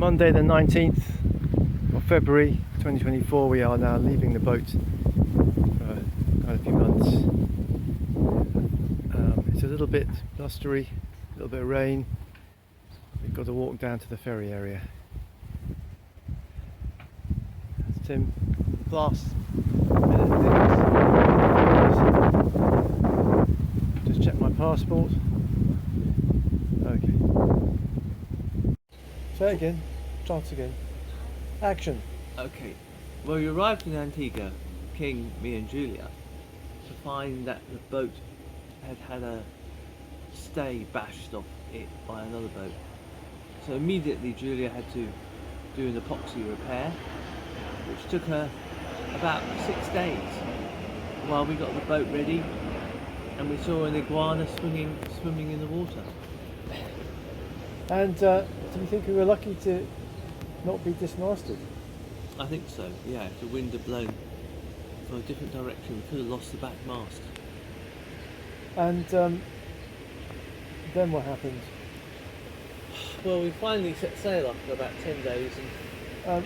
Monday the 19th of February 2024. We are now leaving the boat for quite a few months. It's a little bit blustery, a little bit of rain. We've got to walk down to the ferry area. That's Tim. Last minute things. Just check my passport. Okay. Say again. Start again. Action. Okay. Well, we arrived in Antigua, King, me and Julia, to find that the boat had a stay bashed off it by another boat. So immediately Julia had to do an epoxy repair, which took her about 6 days while we got the boat ready and we saw an iguana swimming in the water. And do you think we were lucky to not be dismasted? I think so, yeah. If the wind had blown for a different direction, we could have lost the back mast. And then what happened? Well, we finally set sail after about 10 days, and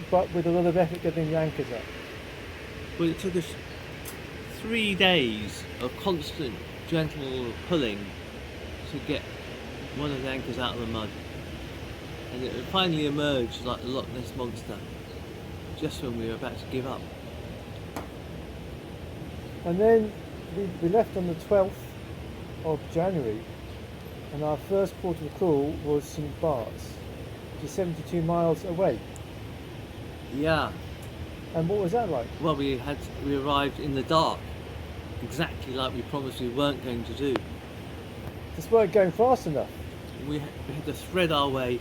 But with a lot of effort getting the anchors up. well, it took us 3 days of constant gentle pulling to get one of the anchors out of the mud, and it finally emerged like the Loch Ness monster just when we were about to give up. And then we left on the 12th of January, and our first port of call was St. Bart's, which is 72 miles away. Yeah. And what was that like? Well, we arrived in the dark, exactly like we promised we weren't going to do. Just weren't going fast enough. We had to thread our way.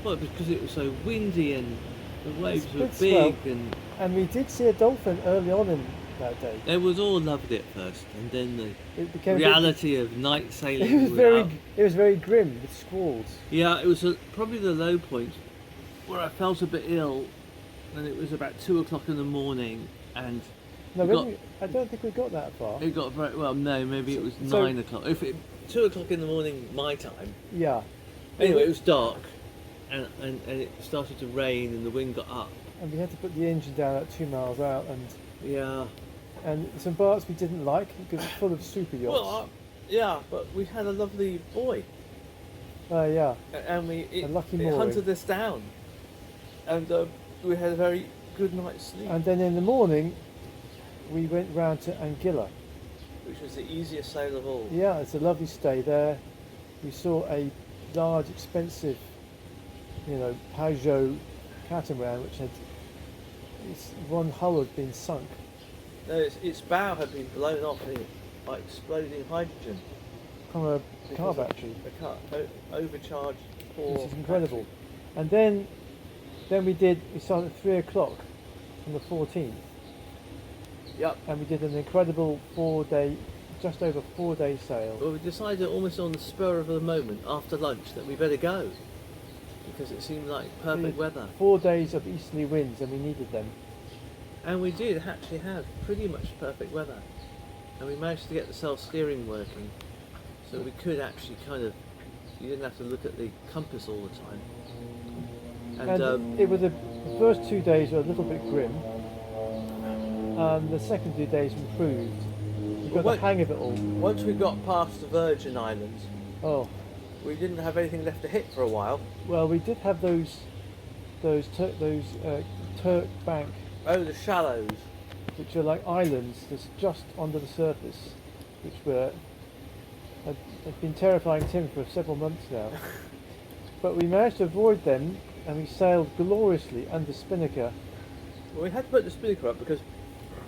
Well, because it was so windy and the waves were big, and we did see a dolphin early on in that day. They was all loved it first, and then It the became reality of night sailing. It was very grim with squalls. Yeah, it was probably the low point where I felt a bit ill, and it was about 2 o'clock in the morning, and No, I don't think we got that far. it got very well. No, maybe it was 9 o'clock. 2 o'clock in the morning my time. Yeah. Anyway, it was dark, and it started to rain, and the wind got up. And we had to put the engine down at 2 miles out, Yeah. and St. Bart's we didn't like because it's full of super yachts. Well, yeah, but we had a lovely boy, Yeah. and A lucky it mooring. hunted us down, and we had a very good night's sleep, And then in the morning, we went round to Anguilla. which was the easiest sail of all. Yeah, it's a lovely stay there. We saw a large, expensive, Peugeot catamaran, which had one hull had been sunk. No, its bow had been blown off by exploding hydrogen. From a car Because battery, The car overcharged. Poor which is incredible. battery. And then we started at 3 o'clock on the 14th, Yep. and we did an incredible just over 4 day sail. Well, we decided almost on the spur of the moment after lunch that we better go because it seemed like perfect weather. 4 days of easterly winds, and we needed them. And we did actually have pretty much perfect weather, and we managed to get the self-steering working, so we could actually you didn't have to look at the compass all the time. And it was the first 2 days were a little bit grim. The second 2 days improved. We got the hang of it all. Once we got past the Virgin Islands, Oh, we didn't have anything left to hit for a while. well, we did have those Turk Bank, Oh, the shallows. which are like islands that's just under the surface, which had been terrifying Tim for several months now. But we managed to avoid them, and we sailed gloriously under spinnaker. Well, we had to put the spinnaker up because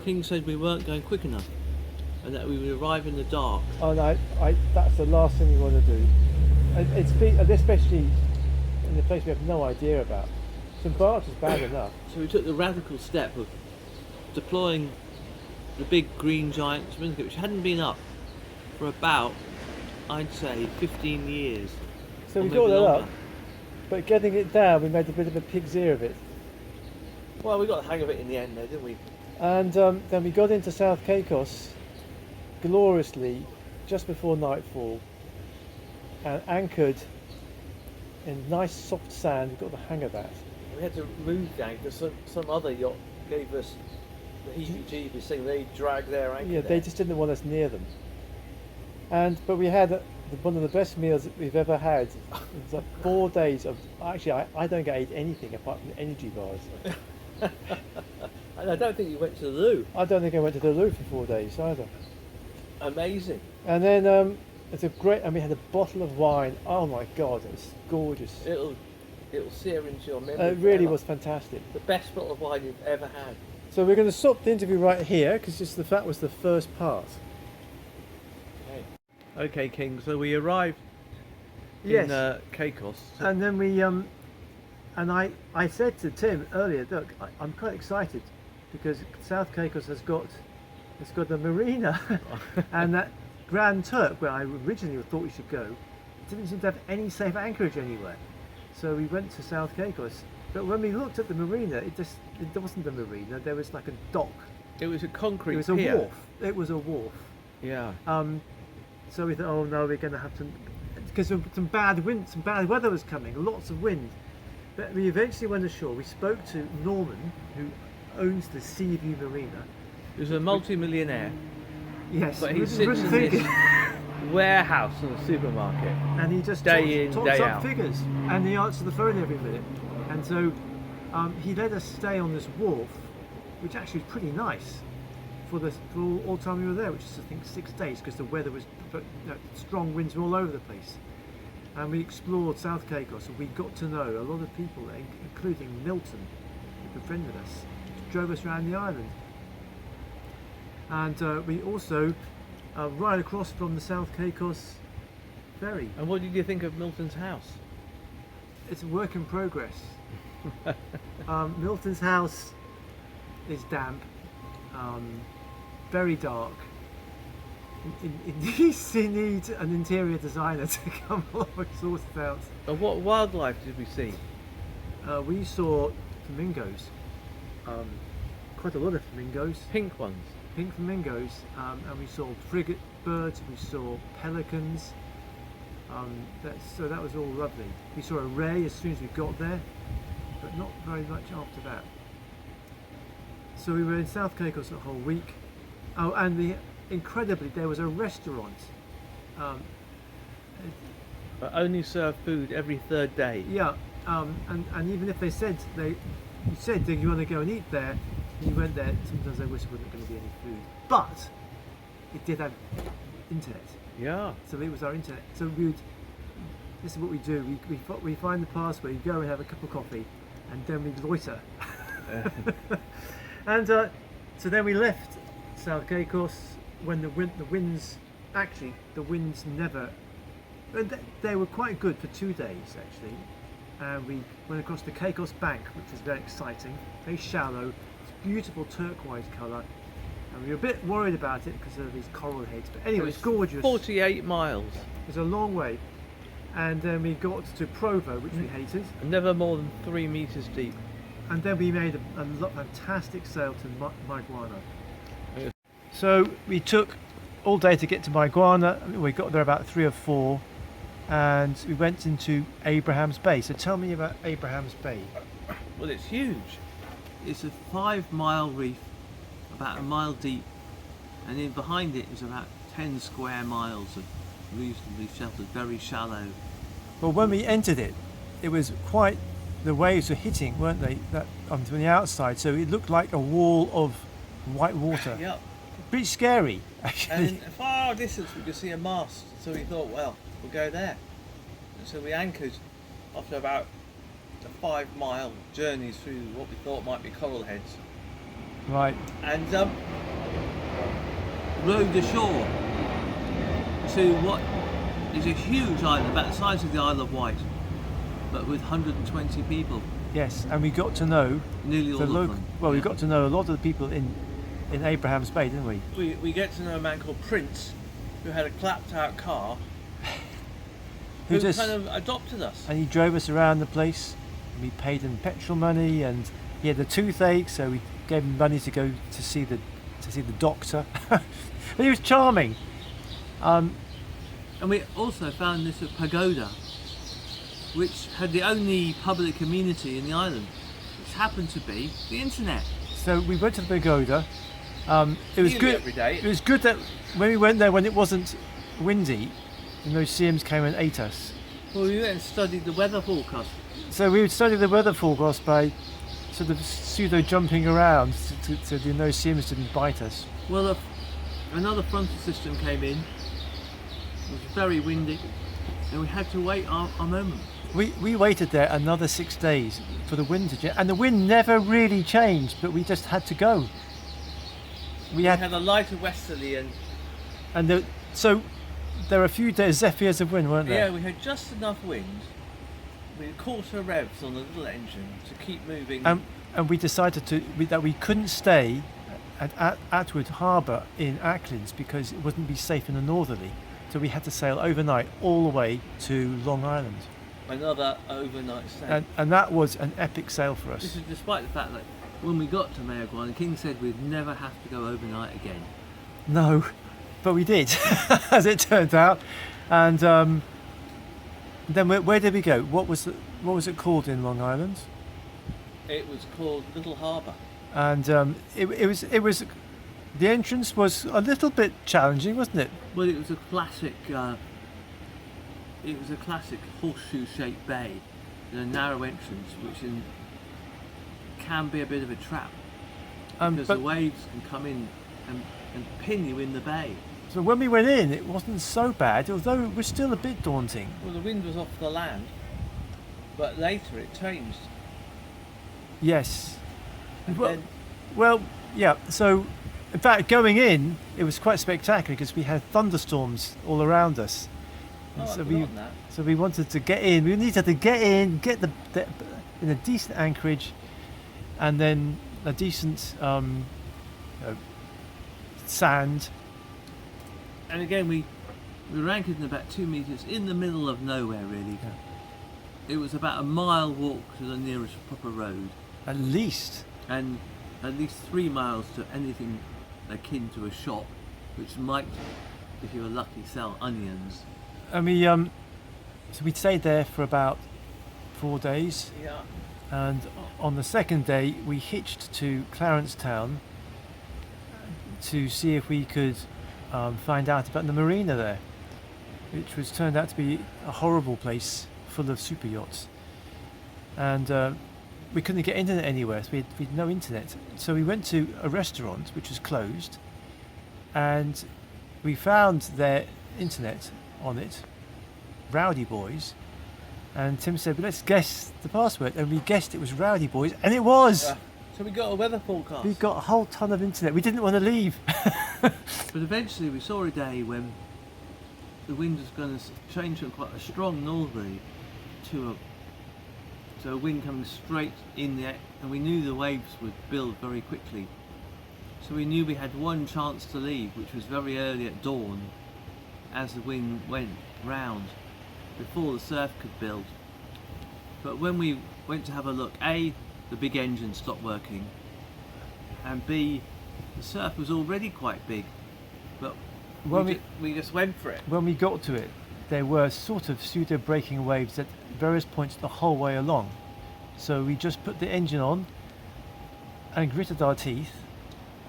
King said we weren't going quick enough, and that we would arrive in the dark. And that's the last thing we want to do. Especially in a place we have no idea about. St. Bart's is bad enough. So we took the radical step of deploying the big green giant spinnaker, which hadn't been up for about, I'd say, 15 years. So or we maybe got that longer. up, but getting it down, we made a bit of a pig's ear of it. Well, we got the hang of it in the end, though, didn't we? And then we got into South Caicos gloriously just before nightfall and anchored in nice soft sand. We got the hang of that. We had to move down because some other yacht gave us the heebie-jeebies thing. They dragged their anchor Yeah, there. they just didn't want us near them. But we had one of the best meals that we've ever had. It was like 4 days of. Actually, I don't get eat anything apart from energy bars. And I don't think you went to the loo. I don't think I went to the loo for 4 days either. Amazing. And then it's a great. And we had a bottle of wine. Oh my God, it was gorgeous. It'll sear into your memory. It really forever. was fantastic. The best bottle of wine you've ever had. So we're going to stop the interview right here because that was the first part. Okay. Okay, King. So we arrived Yes. in Caicos. And then we and I said to Tim earlier, look, I'm quite excited because South Caicos has got a marina, and that Grand Turk, where I originally thought we should go, didn't seem to have any safe anchorage anywhere. So we went to South Caicos, but when we looked at the marina, it wasn't a marina. There was like a dock. It was a concrete It was a pier. wharf. It was a wharf. Yeah. So we thought, oh no, we're going to have to, because some bad weather was coming, lots of wind. But we eventually went ashore. We spoke to Norman, who owns the Seaview Marina. He was a multi-millionaire, Yes, but he we sits wouldn't in think this it. warehouse in a supermarket. And he just Day in, talks day up out. figures, and he answered the phone every minute. And so he let us stay on this wharf, which actually was pretty nice for all the time we were there, which is I think 6 days, because the weather was strong winds were all over the place. And we explored South Caicos, and we got to know a lot of people there, including Milton, who befriended us, drove us around the island. And we also right across from the South Caicos ferry. And what did you think of Milton's house? It's a work in progress. Milton's house is damp, very dark. It needs an interior designer to come along and sort it out. And what wildlife did we see? We saw flamingos, quite a lot of flamingos, Pink ones. pink flamingos, and we saw frigate birds, we saw pelicans. So that was all lovely. We saw a ray as soon as we got there, but not very much after that. So we were in South Caicos the whole week. Oh, and incredibly, there was a restaurant. But only serve food every third day. Yeah, and even if they said you said, do you want to go and eat there? You went there. Sometimes they wish there wasn't going to be any food, but it did have internet. Yeah. So it was our internet. So this is what we do. We find the password. We go and have a cup of coffee, and then we loiter. And so then we left South Caicos when the winds never. They were quite good for 2 days actually. And we went across the Caicos Bank, which was very exciting, very shallow, beautiful turquoise colour. And we were a bit worried about it because of these coral heads. But anyway, it's gorgeous. 48 miles. It's a long way. And then we got to Provo, which we hated. And never more than 3 meters deep. And then we made a fantastic sail to Maiguana. Yeah. So we took all day to get to Maiguana. We got there about 3 or 4. And we went into Abraham's Bay. So tell me about Abraham's Bay. Well, it's huge. It's a 5-mile reef, about a mile deep, and in behind it is about 10 square miles of reasonably sheltered, very shallow. Well, when we entered it, it was quite, the waves were hitting, weren't they, from the outside, so it looked like a wall of white water. Yeah. Pretty scary, actually. And in far distance we could see a mast, so we thought, well, we'll go there. And so we anchored after about a 5-mile journey through what we thought might be coral heads. Right. And rowed ashore to what is a huge island, about the size of the Isle of Wight, but with 120 people. Yes, and we got to know Nearly all of them. Well, we Yeah. got to know a lot of the people in Abraham's Bay, didn't we? We get to know a man called Prince, who had a clapped out car, Who who just- kind of adopted us. And he drove us around the place. And we paid him petrol money, and he had a toothache, so we gave him money to go to see the doctor. But he was charming. And we also found this pagoda, which had the only public amenity in the island, which happened to be the internet. So we went to the pagoda. It was Nearly good. every day. It was good that when we went there, when it wasn't windy, and those Siams came and ate us. Well, we went and studied the weather forecast. So we would study the weather forecast by sort of pseudo jumping around so the no Siams didn't bite us. Well, another frontal system came in. It was very windy, and we had to wait our moment. We waited there another 6 days for the wind to change, and the wind never really changed, but we just had to go. We had a lighter westerly, so there were a few days zephyrs of wind, weren't there? yeah, we had just enough wind. We had quarter revs on the little engine to keep moving. And we decided that we couldn't stay at Atwood Harbour in Acklins because it wouldn't be safe in the northerly. So we had to sail overnight all the way to Long Island. Another overnight stay. And that was an epic sail for This us. is despite the fact that when we got to Mayaguan, the king said we'd never have to go overnight again. No, but we did, as it turned out. And then where did we go? What was it called in Long Island? It was called Little Harbour. And it was the entrance was a little bit challenging, wasn't it? Well, it was a classic. It was a classic horseshoe-shaped bay with a narrow entrance, which can be a bit of a trap because the waves can come in and pin you in the bay. So when we went in, it wasn't so bad, although it was still a bit daunting. Well, the wind was off the land, but later it changed. Yes. And Well, then, well, yeah. So, in fact, going in, it was quite spectacular because we had thunderstorms all around us. And I've so forgotten that. So we wanted to get in. We needed to get in, get the in a decent anchorage, and then a decent sand. And again, we were anchored in about 2 meters in the middle of nowhere, really. Yeah. It was about a mile walk to the nearest proper road, At least. and at least 3 miles to anything akin to a shop, which might, if you were lucky, sell onions. And so we stayed there for about 4 days. Yeah. And on the second day, we hitched to Clarence Town to see if we could find out about the marina there, which was turned out to be a horrible place full of super yachts. And we couldn't get internet anywhere, so we had no internet. So we went to a restaurant which was closed, and we found their internet on it, Rowdy Boys. And Tim said, well, let's guess the password. And we guessed it was Rowdy Boys, and it was! Yeah. So we got a weather forecast. We got a whole ton of internet. We didn't want to leave. But eventually we saw a day when the wind was going to change from quite a strong northerly to a wind coming straight in the, and we knew the waves would build very quickly. So we knew we had one chance to leave, which was very early at dawn, as the wind went round, before the surf could build. But when we went to have a look, A, the big engine stopped working, and B, the surf was already quite big, but we just went for it. When we got to it, there were sort of pseudo breaking waves at various points the whole way along. So we just put the engine on and gritted our teeth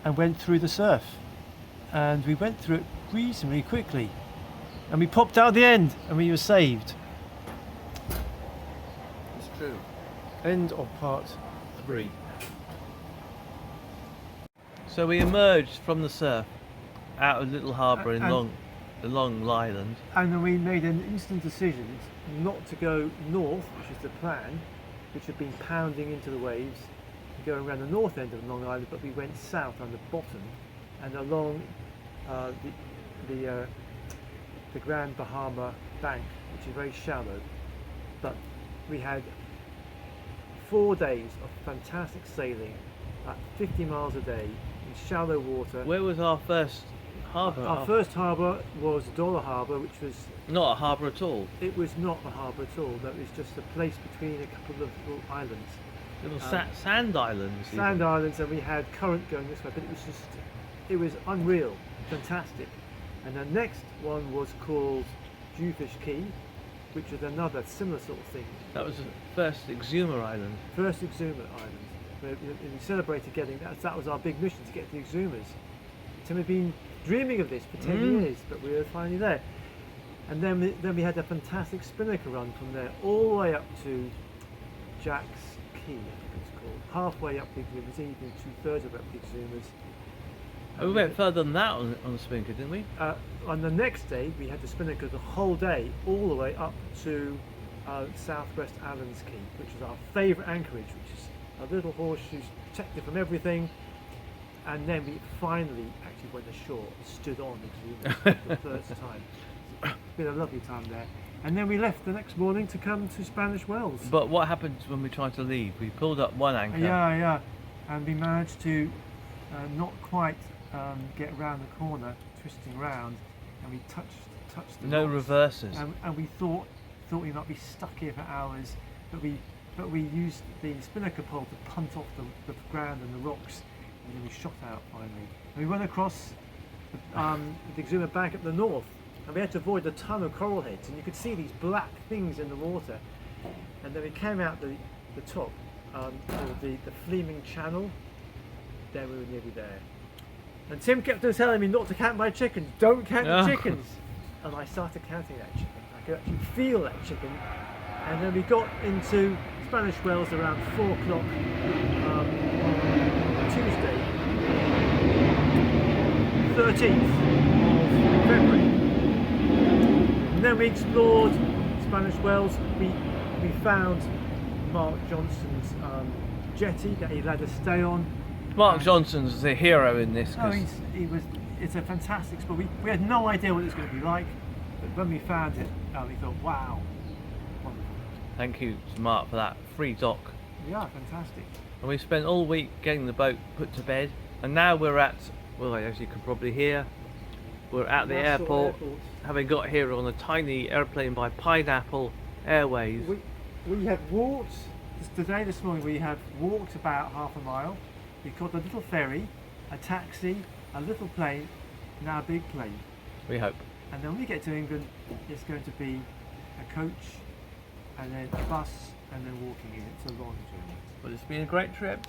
and went through the surf. And we went through it reasonably quickly. And we popped out the end and we were saved. It's true. End of part 3. So we emerged from the surf out of Little Harbour in And- Long Island. And then we made an instant decision not to go north, which is the plan, which had been pounding into the waves, going around the north end of Long Island, but we went south on the bottom and along the Grand Bahama Bank, which is very shallow. But we had 4 days of fantastic sailing at 50 miles a day in shallow water. Where was our first harbour? Our first harbour was Dollar Harbour, which was, Not a harbour at all. it was not a harbour at all. That was just a place between a couple of little islands, Little sand islands. even. sand islands, and we had current going this way. But it was unreal, fantastic. And the next one was called Jewfish Key, which is another similar sort of thing. That was the first Exuma Island. First Exuma Island. We celebrated getting that. That was our big mission, to get the Exumas. So we've been dreaming of this for 10 years, but we were finally there. And then we had a fantastic spinnaker run from there all the way up to Jack's Key, I think it's called. Halfway up the Exumas, even 2/3 of up the Exumas. Oh, we went further than that on the spinnaker, didn't we? On the next day, we had the spinnaker the whole day, all the way up to Southwest Allen's Key, which is our favourite anchorage, which is a little horseshoe protected from everything. And then we finally actually went ashore, stood on Exumas for the first time. It's been a lovely time there. And then we left the next morning to come to Spanish Wells. But what happened when we tried to leave? We pulled up one anchor. Yeah, and we managed to not quite get around the corner, twisting round, and we touched the No rocks. reverses. And we thought we might be stuck here for hours, but we used the spinnaker pole to punt off the ground and the rocks, and then we shot out finally. And we went across the Exuma bank at the north, and we had to avoid a ton of coral heads, and you could see these black things in the water. And then we came out the top, the Fleming Channel. There we were nearly there. And Tim kept on telling me not to count my chickens. Don't count the chickens. And I started counting that chicken. I could actually feel that chicken. And then we got into Spanish Wells around 4 o'clock on Tuesday, 13th of February. And then we explored Spanish Wells. We found Mark Johnson's jetty that he let us stay on. Mark Johnson's the hero in this. Oh, it's a fantastic spot. We had no idea what it was going to be like, but when we found it, we thought, wow, wonderful. Thank you to Mark for that free dock. Yeah, fantastic. And we spent all week getting the boat put to bed, and now we're at, well, as you can probably hear, we're at the airport, having got here on a tiny airplane by Pineapple Airways. We have walked, this morning we have walked about half a mile. We caught a little ferry, a taxi, a little plane, now a big plane. We hope. And then when we get to England, it's going to be a coach, and then a bus, and then walking in. It's a long journey. Well, it's been a great trip.